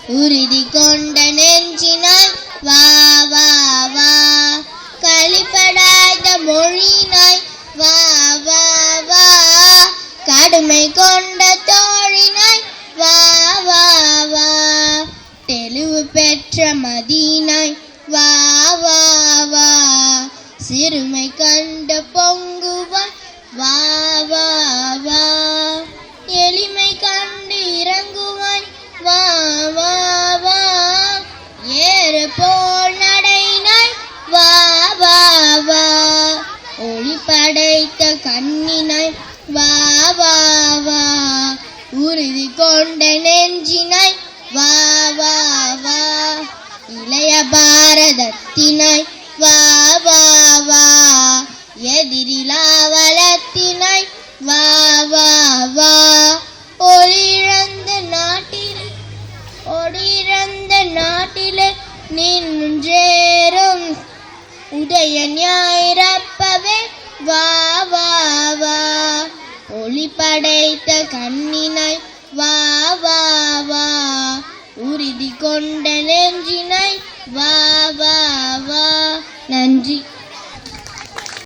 உறுதி கொண்ட நெஞ்சினாய் வா வா வா, களிப்படாத மொழினாய் வா வா வா, கடுமை கொண்ட தோழினாய் வா வா வா, தெளிவு பெற்ற மதினாய் வா வா வா, சிறுமை கண்ட பொங்குவாய் வா வா வா, எளிமை கண்டு இறங்குவாய் வா வா வா, ஏறு போல் நடைனாய் வா வா வா, ஒளி படைத்த கண்ணினாய் வா வா வா, உறுதி கொண்ட நெஞ்சினாய் வா வா வா, இளைய பாரதத்தினாய் வா வா வா, எதிரிலா வளத்தினாய் வா வா வா, ஒளியிழந்த நாட்டிலே நின்றேறும் உதய ஞாயிறப்பவே வா வா வா, ஒளி படைத்த கண்ணினாய் வா வா வா, உறுதி கொண்ட நெஞ்சினாய் வா வா வா. நன்றி.